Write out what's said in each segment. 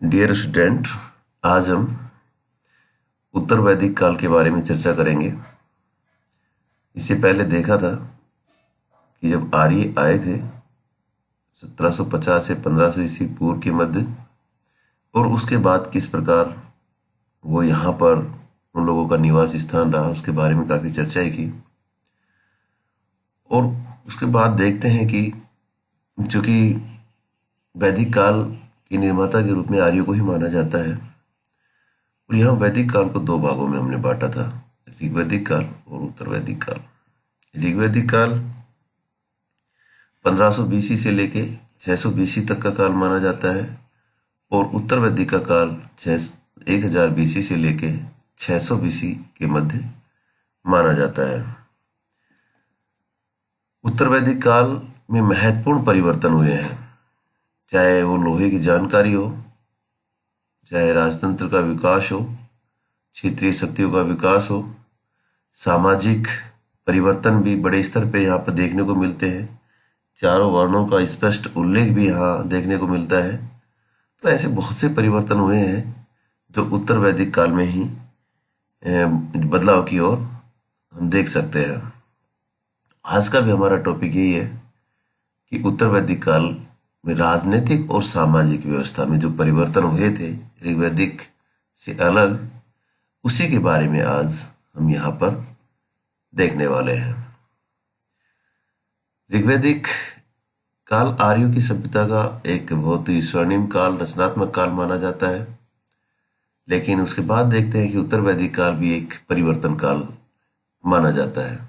Dear student, आज हम उत्तर वैदिक काल के बारे में चर्चा करेंगे। इससे पहले देखा था कि जब आर्य आए थे 1750 से 1500 ईस्वी पूर्व के मध्य, और उसके बाद किस प्रकार वो यहाँ पर उन लोगों का निवास स्थान रहा, उसके बारे में काफ़ी चर्चाएं की। और उसके बाद देखते हैं कि चूँकि वैदिक काल के निर्माता के रूप में आर्यों को ही माना जाता है, और यहाँ वैदिक काल को दो भागों में हमने बांटा था, ऋग्वैदिक काल और उत्तर वैदिक काल। ऋग्वैदिक काल 1500 बीसी से लेके 600 बीसी तक का काल माना जाता है, और उत्तर वैदिक का काल 1000 बीसी से लेके 600 बीसी के मध्य माना जाता है। उत्तर वैदिक काल में महत्वपूर्ण परिवर्तन हुए हैं, चाहे वो लोहे की जानकारी हो, चाहे राजतंत्र का विकास हो, क्षेत्रीय शक्तियों का विकास हो, सामाजिक परिवर्तन भी बड़े स्तर पे यहाँ पर देखने को मिलते हैं। चारों वर्णों का स्पष्ट उल्लेख भी यहाँ देखने को मिलता है। तो ऐसे बहुत से परिवर्तन हुए हैं जो उत्तर वैदिक काल में ही बदलाव की ओर हम देख सकते हैं। आज का भी हमारा टॉपिक यही है कि उत्तर वैदिक काल में राजनीतिक और सामाजिक व्यवस्था में जो परिवर्तन हुए थे ऋग्वैदिक से अलग, उसी के बारे में आज हम यहाँ पर देखने वाले हैं। ऋग्वैदिक काल आर्यों की सभ्यता का एक बहुत ही स्वर्णिम काल, रचनात्मक काल माना जाता है, लेकिन उसके बाद देखते हैं कि उत्तर वैदिक काल भी एक परिवर्तन काल माना जाता है।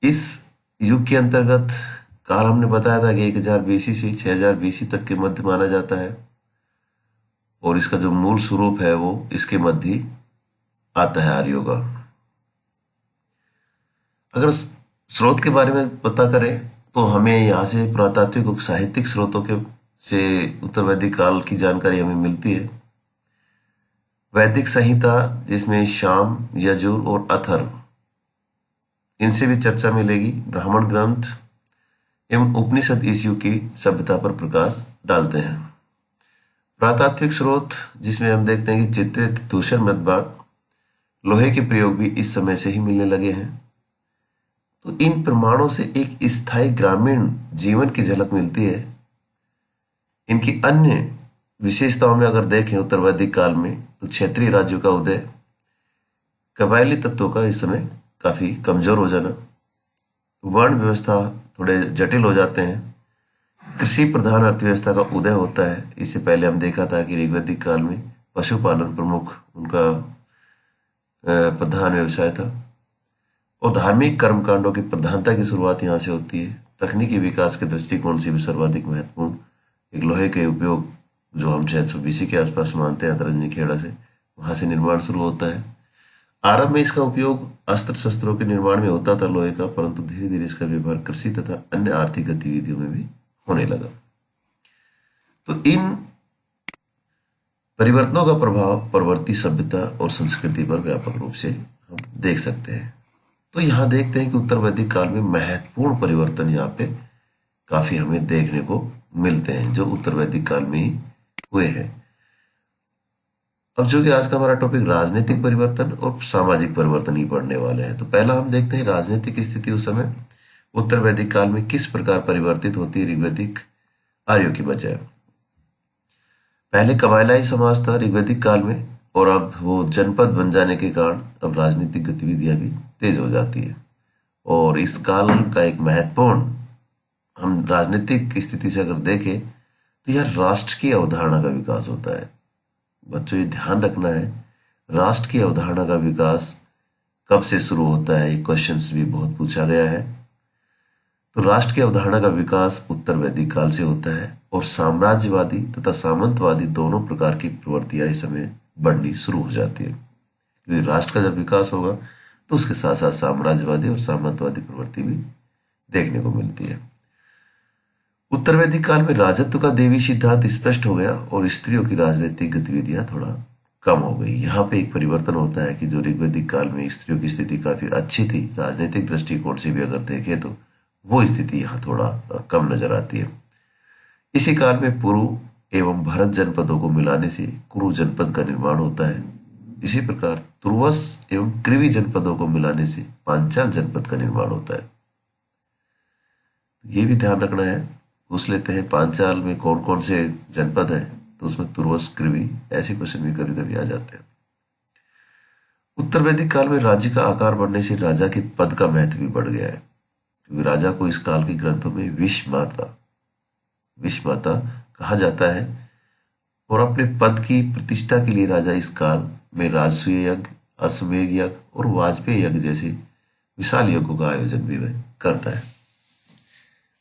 इस युग के अंतर्गत काल हमने बताया था कि 1000 बीसी से 6000 बीसी तक के मध्य माना जाता है, और इसका जो मूल स्वरूप है वो इसके मध्य ही आता है आर्यों का। अगर स्रोत के बारे में पता करें तो हमें यहाँ से पुरातात्विक और साहित्यिक स्रोतों के से उत्तर वैदिक काल की जानकारी हमें मिलती है। वैदिक संहिता, जिसमें शाम, यजुर और अथर्व, इनसे भी चर्चा मिलेगी। ब्राह्मण ग्रंथ एवं उपनिषद इस युग की सभ्यता पर प्रकाश डालते हैं। पुरातात्विक स्रोत, जिसमें हम देखते हैं कि चित्रित धूसर मृतबाण, लोहे के प्रयोग भी इस समय से ही मिलने लगे हैं। तो इन प्रमाणों से एक स्थायी ग्रामीण जीवन की झलक मिलती है। इनकी अन्य विशेषताओं में अगर देखें उत्तर वैदिक काल में, तो क्षेत्रीय राज्यों का उदय, कबायली तत्वों का इस समय काफी कमजोर हो जाना, वर्ण व्यवस्था थोड़े जटिल हो जाते हैं, कृषि प्रधान अर्थव्यवस्था का उदय होता है। इससे पहले हम देखा था कि ऋग्वैदिक काल में पशुपालन प्रमुख उनका प्रधान व्यवसाय था, और धार्मिक कर्मकांडों की प्रधानता की शुरुआत यहाँ से होती है। तकनीकी विकास के दृष्टिकोण से भी सर्वाधिक महत्वपूर्ण एक लोहे के उपयोग, जो हम 600 बीसी के आसपास मानते हैं अतरंजी खेड़ा से, वहां से निर्माण शुरू होता है। आरंभ में इसका उपयोग अस्त्र शस्त्रों के निर्माण में होता था लोहे का, परंतु धीरे धीरे इसका व्यवहार कृषि तथा अन्य आर्थिक गतिविधियों में भी होने लगा। तो इन परिवर्तनों का प्रभाव परवर्ती सभ्यता और संस्कृति पर व्यापक रूप से हम देख सकते हैं। तो यहाँ देखते हैं कि उत्तर वैदिक काल में महत्वपूर्ण परिवर्तन यहाँ पे काफी हमें देखने को मिलते हैं, जो उत्तर वैदिक काल में ही हुए हैं। अब जो कि आज का हमारा टॉपिक राजनीतिक परिवर्तन और सामाजिक परिवर्तन ही पढ़ने वाले हैं। तो पहला हम देखते हैं राजनीतिक स्थिति उस समय उत्तर वैदिक काल में किस प्रकार परिवर्तित होती है ऋग्वैदिक आर्यों की बजाय। पहले कबायलाई समाज था ऋग्वैदिक काल में, और अब वो जनपद बन जाने के कारण अब राजनीतिक गतिविधियां भी तेज हो जाती है। और इस काल का एक महत्वपूर्ण, हम राजनीतिक स्थिति से अगर देखें तो यह राष्ट्र की अवधारणा का विकास होता है। बच्चों, ये ध्यान रखना है, राष्ट्र की अवधारणा का विकास कब से शुरू होता है, ये क्वेश्चंस भी बहुत पूछा गया है। तो राष्ट्र की अवधारणा का विकास उत्तर वैदिक काल से होता है, और साम्राज्यवादी तथा सामंतवादी दोनों प्रकार की प्रवृत्तियां इस समय बढ़नी शुरू हो जाती है। क्योंकि राष्ट्र का जब विकास होगा तो उसके साथ साथ साम्राज्यवादी और सामंतवादी प्रवृत्ति भी देखने को मिलती है। उत्तर वैदिक काल में राजत्व का देवी सिद्धांत स्पष्ट हो गया, और स्त्रियों की राजनीतिक गतिविधियां थोड़ा कम हो गई। यहाँ पे एक परिवर्तन होता है कि जो ऋग्वैदिक काल में स्त्रियों की स्थिति काफी अच्छी थी, राजनीतिक दृष्टिकोण से भी अगर देखें तो वो स्थिति यहाँ थोड़ा कम नजर आती है। इसी काल में पुरु एवं भरत जनपदों को मिलाने से कुरु जनपद का निर्माण होता है। इसी प्रकार तुर्वस एवं कृवि जनपदों को मिलाने से पांचाल जनपद का निर्माण होता है। ये भी ध्यान रखना है। पूछ लेते हैं पांचाल में कौन कौन से जनपद हैं, तो उसमें तुर्वस कृवि ऐसे क्वेश्चन भी कभी कभी आ जाते हैं। उत्तर वैदिक काल में राज्य का आकार बढ़ने से राजा के पद का महत्व भी बढ़ गया है, क्योंकि राजा को इस काल के ग्रंथों में विष माता कहा जाता है और अपने पद की प्रतिष्ठा के लिए राजा इस काल में राजसूय यज्ञ, अश्वमेध यज्ञ और वाजपेयी यज्ञ जैसे विशाल यज्ञों का आयोजन भी वह करता है।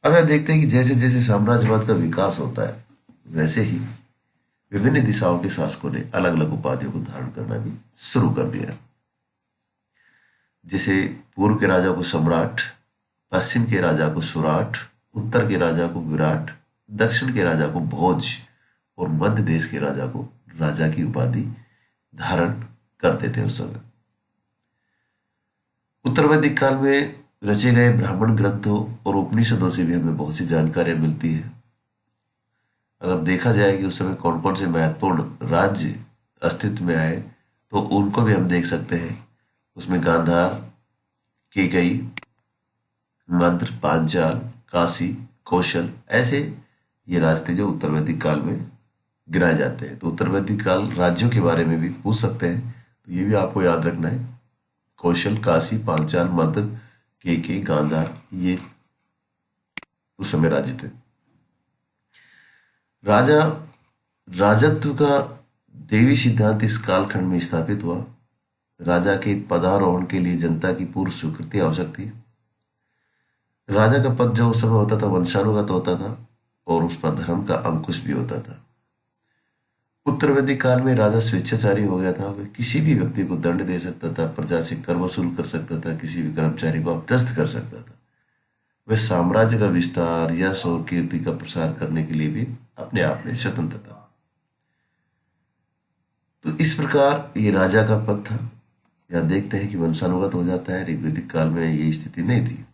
अब यह देखते हैं कि जैसे जैसे साम्राज्यवाद का विकास होता है, वैसे ही विभिन्न दिशाओं के शासकों ने अलग अलग उपाधियों को धारण करना भी शुरू कर दिया। जिसे पूर्व के राजा को सम्राट, पश्चिम के राजा को सुराट, उत्तर के राजा को विराट, दक्षिण के राजा को भोज और मध्य देश के राजा को राजा की उपाधि धारण करते थे उस समय। उत्तर वैदिक काल में रचे गए ब्राह्मण ग्रंथों और उपनिषदों से भी हमें बहुत सी जानकारियां मिलती है। अगर देखा जाए कि उस समय कौन कौन से महत्वपूर्ण राज्य अस्तित्व में आए, तो उनको भी हम देख सकते हैं। उसमें गांधार, केकई, मंत्र, पांचाल, काशी, कौशल, ऐसे ये राज थे जो उत्तर वैदिक काल में गिनाए जाते हैं। तो उत्तर वैदिक काल राज्यों के बारे में भी पूछ सकते हैं, तो ये भी आपको याद रखना है। कौशल, काशी, पांचाल, मद्र, केकई, गांधार, ये उस समय राज्य थे। राजत्व का देवी सिद्धांत इस कालखंड में स्थापित हुआ। राजा के पदारोहण के लिए जनता की पूर्व स्वीकृति आवश्यक थी। राजा का पद जो उस समय होता था वंशानुगत होता था और उस पर धर्म का अंकुश भी होता था। उत्तर वैदिक काल में राजा स्वेच्छाचारी हो गया था। वह किसी भी व्यक्ति को दंड दे सकता था, प्रजा से कर वसूल कर सकता था, किसी भी कर्मचारी को अपदस्थ कर सकता था। वह साम्राज्य का विस्तार, यश और कीर्ति का प्रसार करने के लिए भी अपने आप में स्वतंत्र था। तो इस प्रकार ये राजा का पद था। यहां देखते हैं कि वंशानुगत हो जाता है। ऋग्वैदिक काल में ये स्थिति नहीं थी।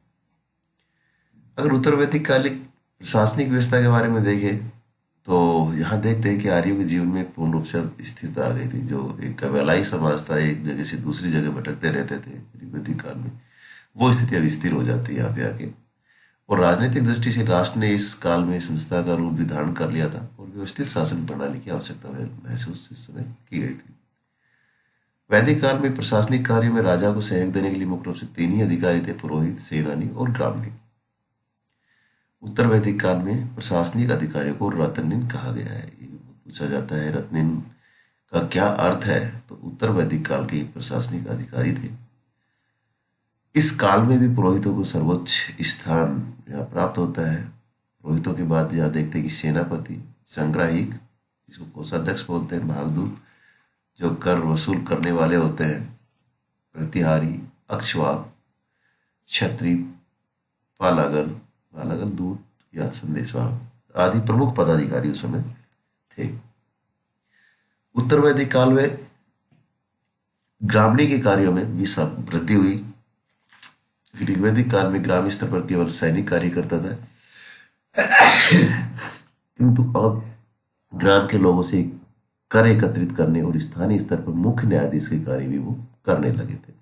अगर उत्तर वैदिक कालिक प्रशासनिक व्यवस्था के बारे में देखें, तो यहाँ देखते हैं कि आर्यों के जीवन में पूर्ण रूप से स्थिरता आ गई थी। जो एक कबीलाई समाज था, एक जगह से दूसरी जगह भटकते रहते थे ऋग्वैदिक काल में, वो स्थिति अब स्थिर हो जाती है यहाँ पे आके। और राजनीतिक दृष्टि से राष्ट्र ने इस काल में संस्था का रूप भी धारण कर लिया था और व्यवस्थित शासन प्रणाली की आवश्यकता महसूस इस समय की गई थी। वैदिक काल में प्रशासनिक कार्यों में राजा को सहयोग देने के लिए मुख्य रूप से तीन ही अधिकारी थे: पुरोहित, सेनानी और ग्रामणी। उत्तर वैदिक काल में प्रशासनिक अधिकारियों को रत्निन कहा गया है। ये पूछा जाता है रत्निन का क्या अर्थ है, तो उत्तर वैदिक काल के प्रशासनिक अधिकारी थे। इस काल में भी पुरोहितों को सर्वोच्च स्थान यहाँ प्राप्त होता है। पुरोहितों के बाद यहाँ देखते हैं कि सेनापति, संग्राहिक, जिसको कोषाध्यक्ष बोलते हैं, भागदूत जो कर वसूल करने वाले होते हैं, प्रतिहारी, अक्षवाप, छत्री, पालागल दूत या संदेशवाहक आदि प्रमुख पदाधिकारी उस समय थे। उत्तर वैदिक काल में ग्रामणी के कार्यों में भी वृद्धि हुई। ऋग्वैदिक काल में ग्रामीण स्तर पर केवल सैनिक कार्य करता था, किंतु अब ग्राम के लोगों से कर एकत्रित करने और स्थानीय स्तर पर मुख्य न्यायाधीश के कार्य भी वो करने लगे थे।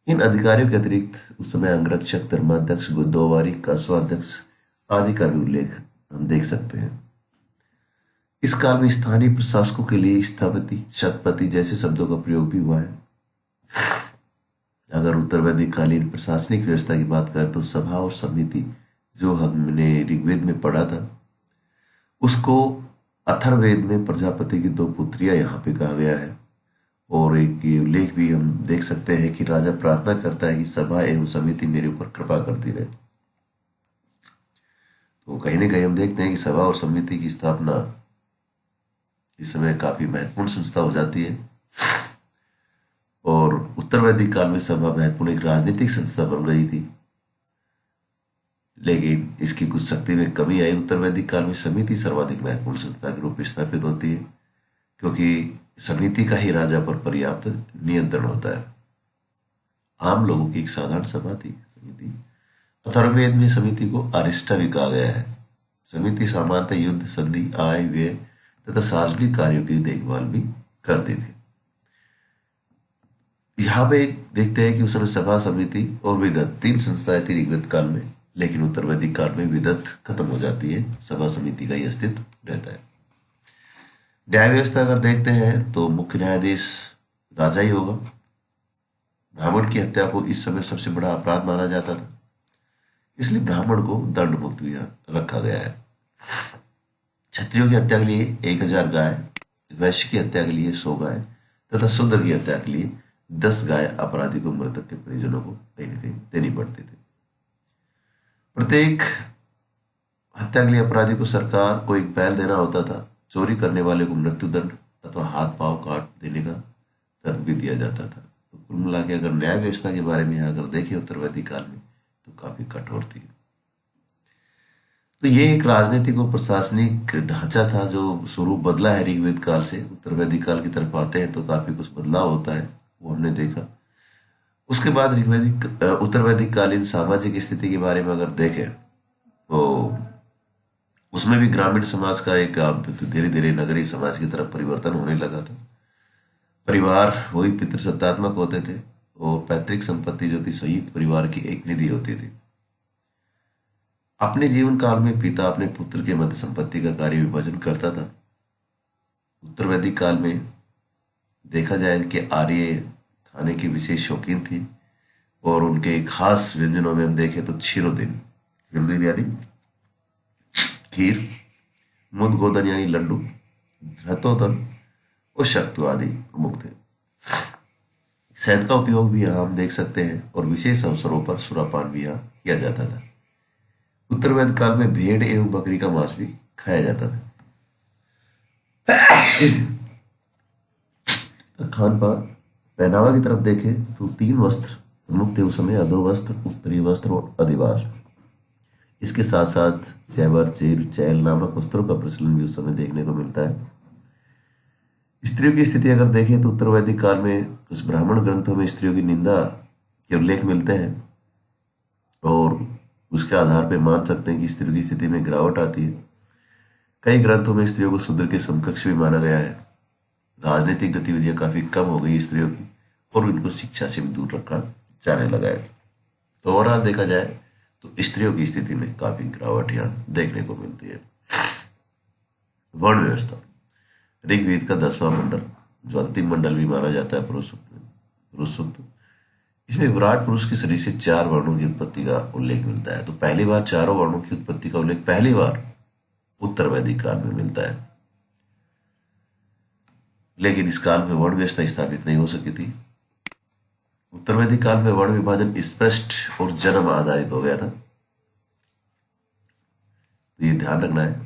इन अधिकारियों के अतिरिक्त उस समय अंगरक्षक, धर्माध्यक्ष, गुद्दोवारी, कस्वाध्यक्ष आदि का भी उल्लेख हम देख सकते हैं। इस काल में स्थानीय प्रशासकों के लिए स्थपति, शतपति जैसे शब्दों का प्रयोग भी हुआ है। अगर उत्तर वैदिक कालीन प्रशासनिक व्यवस्था की बात करें, तो सभा और समिति जो हमने ऋग्वेद में पढ़ा था, उसको अथर्ववेद में प्रजापति की दो पुत्रियां यहाँ पे कहा गया है। और एक ये उल्लेख भी हम देख सकते हैं कि राजा प्रार्थना करता है कि सभा एवं समिति मेरे ऊपर कृपा करती रहे। तो कहीं ना कहीं हम देखते हैं कि सभा और समिति की स्थापना इस समय काफी महत्वपूर्ण संस्था हो जाती है। और उत्तर वैदिक काल में सभा महत्वपूर्ण एक राजनीतिक संस्था बन रही थी, लेकिन इसकी कुछ शक्ति में कमी आई। उत्तर वैदिक काल में समिति सर्वाधिक महत्वपूर्ण संस्था के रूप में स्थापित होती है, क्योंकि समिति का ही राजा पर पर्याप्त नियंत्रण होता है। आम लोगों की एक साधारण सभा थी समिति। अथर्ववेद में समिति को अरिष्टा भी कहा गया है। समिति सामान्यतः युद्ध, संधि, आय व्यय तथा सार्वजनिक कार्यों की देखभाल भी करती थी। यहाँ पे देखते हैं कि उस समय सभा, समिति और विदत 3 संस्थाएं थी ऋग्वेद काल में, लेकिन उत्तर वैदिक काल में विदत खत्म हो जाती है, सभा समिति का ही अस्तित्व रहता है। न्याय व्यवस्था अगर देखते हैं तो मुख्य न्यायाधीश राजा ही होगा। ब्राह्मण की हत्या को इस समय सबसे बड़ा अपराध माना जाता था, इसलिए ब्राह्मण को दंड मुक्त भी रखा गया है। क्षत्रियों की हत्या के लिए 1000 गाय, वैश्य की हत्या के लिए 100 गाय तथा शूद्र की हत्या के लिए 10 गाय अपराधी को मृतक के परिजनों को कहीं न कहीं देनी पड़ती थी। प्रत्येक हत्या के लिए अपराधी को सरकार को एक बैल देना होता था। चोरी करने वाले को मृत्युदंड अथवा हाथ पांव काट देने का दंड भी दिया जाता था। तो कुल मिला के अगर न्याय व्यवस्था के बारे में यहाँ अगर देखें उत्तर वैदिक काल में तो काफी कठोर थी। तो ये एक राजनीतिक और प्रशासनिक ढांचा था जो स्वरूप बदला है ऋग्वेद काल से। उत्तर वैदिक काल की तरफ आते हैं तो काफी कुछ बदलाव होता है, वो हमने देखा। उसके बाद उत्तर वैदिक कालीन सामाजिक स्थिति के बारे में अगर देखें तो उसमें भी ग्रामीण समाज का एक धीरे धीरे नगरीय समाज की तरफ परिवर्तन होने लगा था। परिवार वही पितृसत्तात्मक होते थे और पैतृक संपत्ति जो थी संयुक्त परिवार की एक निधि होती थी। अपने जीवन काल में पिता अपने पुत्र के मध्य संपत्ति का कार्य विभाजन करता था। उत्तर वैदिक काल में देखा जाए कि आर्य खाने की विशेष शौकीन थी और उनके खास व्यंजनों में हम देखें तो क्षीरोदिन यानी खीर, मुदगोदन यानी लड्डू, धृतोदन और शक्तु आदि प्रमुख थे। शहद का उपयोग भी यहाँ हम देख सकते हैं और विशेष अवसरों पर सुरापान भी यहाँ किया जाता था। उत्तर वैदिक काल में भेड़ एवं बकरी का मांस भी खाया जाता था। तो खान पान पहनावा की तरफ देखें तो 3 वस्त्र प्रमुख थे उस समय, अधो वस्त्र, उत्तरी वस्त्र और अधिवास। इसके साथ साथ जैवर, चीर, चैल नामक वस्त्रों का प्रचलन भी उस समय देखने को मिलता है। स्त्रियों की स्थिति अगर देखें तो उत्तर वैदिक काल में कुछ ब्राह्मण ग्रंथों में स्त्रियों की निंदा के उल्लेख मिलते हैं और उसके आधार पर मान सकते हैं कि स्त्रियों की स्थिति में गिरावट आती है। कई ग्रंथों में स्त्रियों को शूद्र के समकक्ष भी माना गया है। राजनीतिक गतिविधियां काफी कम हो गई स्त्रियों की और उनको शिक्षा से भी दूर रखा जाने लगा है। तो ओवरऑल देखा जाए तो स्त्रियों की स्थिति में काफी गिरावट यहाँ देखने को मिलती है। वर्ण व्यवस्था ऋग्वेद का 10वां मंडल जो अंतिम मंडल भी माना जाता है पुरुष सूक्त, इसमें विराट पुरुष के शरीर से 4 वर्णों की उत्पत्ति का उल्लेख मिलता है। तो पहली बार 4 वर्णों की उत्पत्ति का उल्लेख पहली बार उत्तर वैदिक काल में मिलता है, लेकिन इस काल में वर्ण व्यवस्था स्थापित नहीं हो सकी थी। उत्तर वैदिक काल में वर्ण विभाजन स्पष्ट और जन्म आधारित हो गया था। तो ये ध्यान रखना है,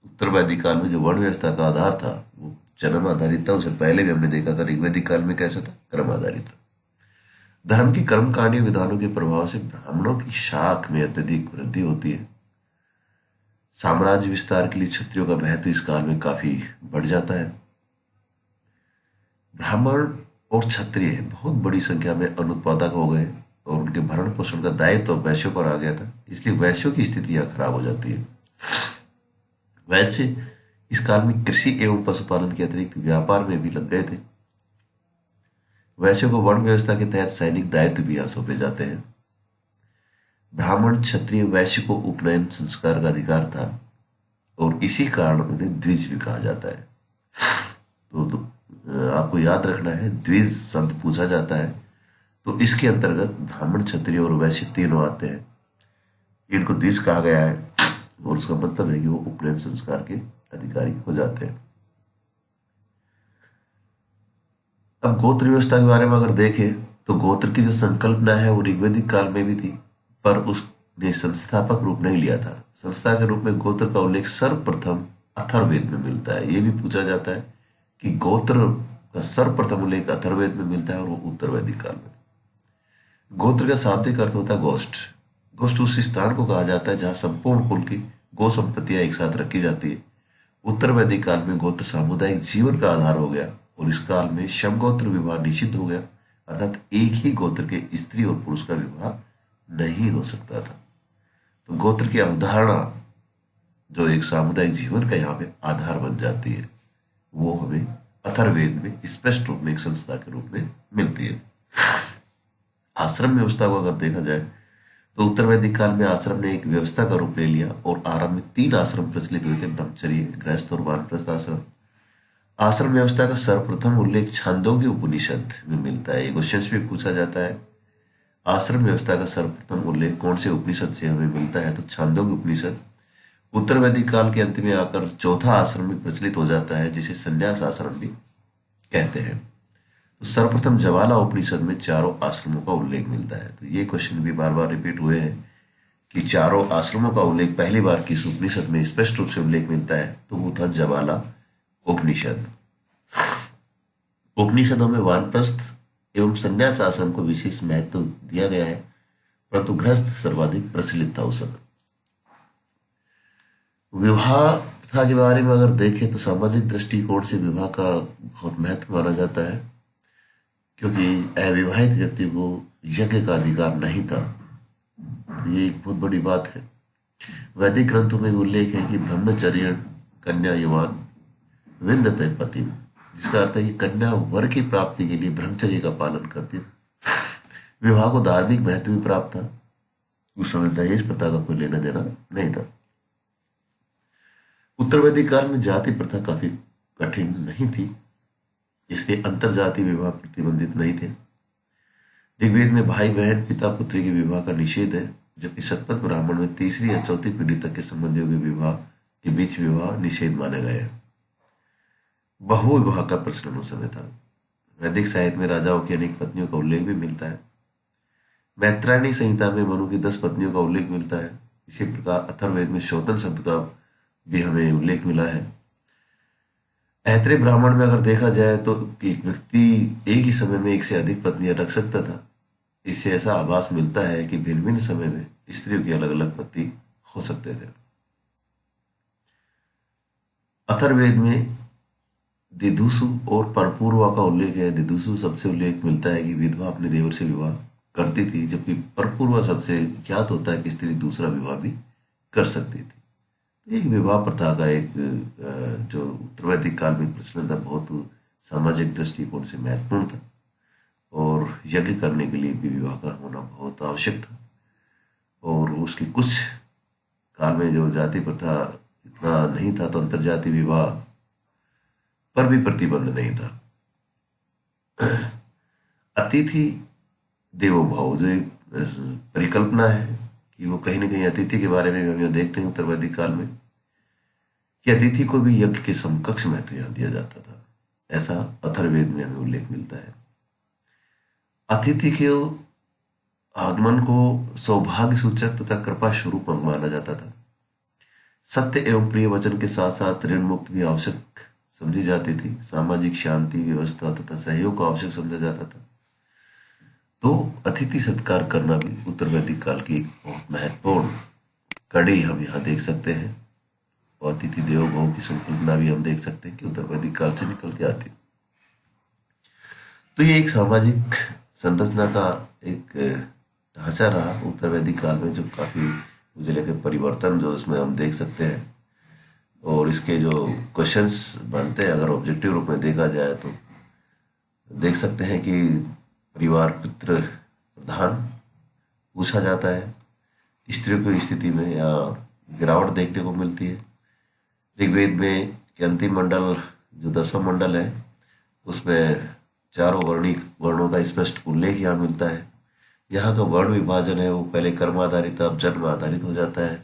उत्तर वैदिक काल में जो वर्ण व्यवस्था का आधार था वो जन्म आधारित था। उसे पहले भी हमने देखा था ऋग्वैदिक काल में कैसा था, कर्म आधारित था। धर्म की कर्मकांडीय विधानों के प्रभाव से ब्राह्मणों की शाख में अत्यधिक वृद्धि होती है। साम्राज्य विस्तार के लिए क्षत्रियों का महत्व इस काल में काफी बढ़ जाता है। ब्राह्मण और क्षत्रिय बहुत बड़ी संख्या में अनुत्पादक हो गए और उनके भरण पोषण का दायित्व तो वैश्यों पर आ गया था, इसलिए वैश्यों की स्थिति यहाँ खराब हो जाती है। वैश्य इस काल में कृषि एवं पशुपालन के अतिरिक्त व्यापार में भी लग गए थे। वैश्यों को वर्ण व्यवस्था के तहत सैनिक दायित्व भी यहाँ सौंपे जाते हैं। ब्राह्मण, क्षत्रिय, वैश्य को उपनयन संस्कार का अधिकार था और इसी कारण उन्हें द्विज भी कहा जाता है। तो आपको याद रखना है, द्विज शब्द पूछा जाता है तो इसके अंतर्गत ब्राह्मण, क्षत्रिय और वैश्य तीनों आते हैं। इनको द्विज कहा गया है और उसका मतलब है कि वो उपनयन संस्कार के अधिकारी हो जाते हैं। अब गोत्र व्यवस्था के बारे में अगर देखें तो गोत्र की जो संकल्पना है वो ऋग्वैदिक काल में भी थी, पर उसने संस्थापक रूप नहीं लिया था। संस्था के रूप में गोत्र का उल्लेख सर्वप्रथम अथर्ववेद में मिलता है। ये भी पूछा जाता है कि गोत्र का सर्वप्रथम उल्लेख अथर्ववेद में मिलता है और वो उत्तर वैदिक काल में। गोत्र का शाब्दिक अर्थ होता है गोष्ठ। गोष्ठ उस स्थान को कहा जाता है जहां संपूर्ण कुल की गो संपत्तियां एक साथ रखी जाती है। उत्तर वैदिक काल में गोत्र सामुदायिक जीवन का आधार हो गया और इस काल में समगोत्र विवाह निषिद्ध हो गया, अर्थात एक ही गोत्र के स्त्री और पुरुष का विवाह नहीं हो सकता था। तो गोत्र की अवधारणा जो एक सामुदायिक जीवन का यहाँ पे आधार बन जाती है, वो हमें अथर्ववेद में स्पष्ट रूप में एक संस्था के रूप में मिलती है। आश्रम व्यवस्था को अगर देखा जाए तो उत्तर वैदिक काल में आश्रम ने एक व्यवस्था का रूप ले लिया और आरंभ में 3 आश्रम प्रचलित हुए थे, ब्रह्मचर्य, गृहस्थ और वानप्रस्थ आश्रम। आश्रम व्यवस्था का सर्वप्रथम उल्लेख छांदोग्य उपनिषद में मिलता है। ये क्वेश्चन भी पूछा जाता है, आश्रम व्यवस्था का सर्वप्रथम उल्लेख कौन से उपनिषद से हमें मिलता है? तो छांदोग्य उपनिषद। उत्तर वैदिक काल के अंत में आकर चौथा आश्रम भी प्रचलित हो जाता है, जिसे संन्यास आश्रम भी कहते हैं। तो सर्वप्रथम ज्वाला उपनिषद में चारों आश्रमों का उल्लेख मिलता है। तो ये क्वेश्चन भी बार बार रिपीट हुए हैं कि चारों आश्रमों का उल्लेख पहली बार किस उपनिषद में स्पष्ट रूप से उल्लेख मिलता है? तो वो था ज्वाला उपनिषद। उपनिषदों में वानप्रस्थ एवं संन्यास आश्रम को विशेष महत्व दिया गया है, परंतु गृहस्थ सर्वाधिक प्रचलित था उस समय। विवाह प्रथा के बारे में अगर देखें तो सामाजिक दृष्टिकोण से विवाह का बहुत महत्व माना जाता है, क्योंकि अविवाहित व्यक्ति को यज्ञ का अधिकार नहीं था। तो ये एक बहुत बड़ी बात है। वैदिक ग्रंथों में उल्लेख है कि ब्रह्मचर्य कन्या युवान विंदते पति, जिसका अर्थ है कि कन्या वर की प्राप्ति के लिए ब्रह्मचर्य का पालन करती। विवाह को धार्मिक महत्व भी प्राप्त था। उस समय दहेज प्रथा का कोई लेना देना नहीं था। उत्तर वैदिक काल में जाति प्रथा काफी कठिन नहीं थी, इसलिए अंतरजातीय विवाह प्रतिबंधित नहीं थे। ऋग्वेद में भाई बहन पिता पुत्री के विवाह का निषेध है, जबकि शतपथ ब्राह्मण में तीसरी या चौथी पीढ़ी तक के संबंधियों के विवाह के बीच विवाह निषेध माने गए हैं। बहु विवाह का प्रचलन उस समय था। वैदिक साहित्य में राजाओं की अनेक पत्नियों का उल्लेख भी मिलता है। मैत्रायणी संहिता में मनु की 10 पत्नियों का उल्लेख मिलता है। इसी प्रकार अथर्ववेद में शोधन शब्द का भी हमें उल्लेख मिला है। ऐत्रेय ब्राह्मण में अगर देखा जाए तो एक व्यक्ति एक ही समय में एक से अधिक पत्नियां रख सकता था। इससे ऐसा आभास मिलता है कि भिन्न भिन्न समय में स्त्रियों की अलग अलग पति हो सकते थे। अथर्ववेद में दिदुसु और परपूर्वा का उल्लेख है। दिदुसु शब्द से उल्लेख मिलता है कि विधवा अपने देवर से विवाह करती थी, जबकि परपूर्वा शब्द से ज्ञात होता है कि स्त्री दूसरा विवाह भी कर सकती थी। एक विवाह प्रथा का एक जो उत्तर वैदिक काल में प्रचलन था, बहुत सामाजिक दृष्टिकोण से महत्वपूर्ण था और यज्ञ करने के लिए भी विवाह का होना बहुत आवश्यक था। और उसकी कुछ काल में जो जाति प्रथा इतना नहीं था, तो अंतरजातीय विवाह पर भी प्रतिबंध नहीं था। अतिथि देवो भव जो एक परिकल्पना है कि वो कहीं ना कहीं अतिथि के बारे में भी हम यह देखते हैं उत्तर वैदिक काल में कि अतिथि को भी यज्ञ के समकक्ष महत्व यहाँ दिया जाता था। ऐसा अथर्ववेद में हमें उल्लेख मिलता है। अतिथि के आगमन को सौभाग्य सूचक तथा कृपा स्वरूप माना जाता था। सत्य एवं प्रिय वचन के साथ साथ ऋण मुक्त भी आवश्यक समझी जाती थी। सामाजिक शांति व्यवस्था तथा सहयोग को आवश्यक समझा जाता था। तो अतिथि सत्कार करना भी उत्तर वैदिक काल की एक बहुत महत्वपूर्ण कड़ी हम यहाँ देख सकते हैं। और अतिथि देवो भव की संकल्पना भी हम देख सकते हैं कि उत्तर वैदिक काल से निकल के आती। तो ये एक सामाजिक संरचना का एक ढांचा रहा उत्तर वैदिक काल में, जो काफी मुझे लगे परिवर्तन जो इसमें हम देख सकते हैं। और इसके जो क्वेश्चंस बनते हैं अगर ऑब्जेक्टिव रूप में देखा जाए तो देख सकते हैं कि परिवार पितृ प्रधान पूछा जाता है। स्त्रियों की स्थिति में या गिरावट देखने को मिलती है। ऋग्वेद में के अंतिम मंडल जो 10वां मंडल है उसमें चारों वर्णों का स्पष्ट उल्लेख यहाँ मिलता है। यहाँ का वर्ण विभाजन है वो पहले कर्म आधारित अब जन्म आधारित हो जाता है।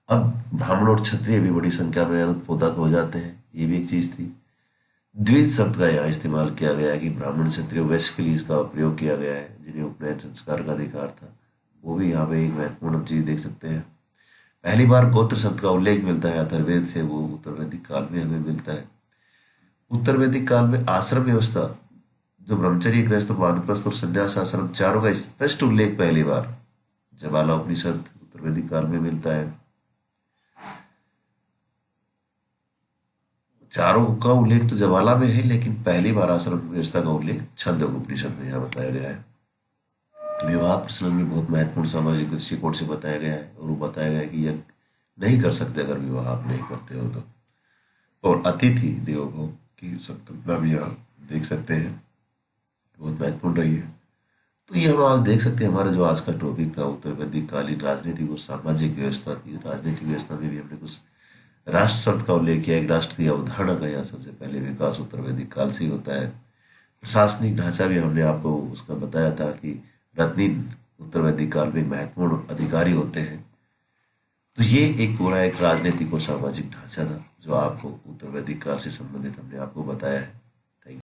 अब ब्राह्मण और क्षत्रिय भी बड़ी संख्या में अनुत्पोदक हो जाते हैं, ये भी एक चीज थी। द्विज शब्द का यहाँ इस्तेमाल किया गया है कि ब्राह्मण क्षत्रिय वैश्य के लिए इसका प्रयोग किया गया है, जिन्हें उपनयन संस्कार का अधिकार था। वो भी यहाँ पे एक महत्वपूर्ण चीज देख सकते हैं। पहली बार गोत्र शब्द का उल्लेख मिलता है अथर्ववेद से, वो उत्तर वैदिक काल में हमें मिलता है। उत्तर वैदिक काल में आश्रम व्यवस्था जो ब्रह्मचर्य गृहस्थ वानप्रस्थ और संन्यास आश्रम चारों का स्पष्ट उल्लेख पहली बार ज्वाला उपनिषद उत्तर वैदिक काल में मिलता है। चारों का उल्लेख तो ज्वाला में है, लेकिन पहली बार आश्रम व्यवस्था का उल्लेख छांदोग्य उपनिषद में यहाँ बताया गया है। विवाह प्रचलन में बहुत महत्वपूर्ण सामाजिक दृष्टिकोण से बताया गया है, और वो बताया गया है कि यह नहीं कर सकते अगर विवाह आप नहीं करते हो तो। और अतिथि देवो भव की संकल्पना भी आप देख सकते हैं, बहुत महत्वपूर्ण रही है। तो ये हम आज देख सकते हैं, हमारा जो आज का टॉपिक था उत्तर वैदिक कालीन राजनीतिक और सामाजिक व्यवस्था थी। राजनीतिक व्यवस्था में भी हमने कुछ राष्ट्र शब्द का उल्लेख किया, एक राष्ट्र की अवधारणा का यहाँ सबसे पहले विकास उत्तर वैदिक काल से ही होता है। प्रशासनिक ढांचा भी हमने आपको उसका बताया था कि रत्नीन उत्तर वैदिक काल में महत्वपूर्ण अधिकारी होते हैं। तो ये एक पूरा एक राजनीतिक और सामाजिक ढांचा था जो आपको उत्तर वैदिक काल से संबंधित हमने आपको बताया है।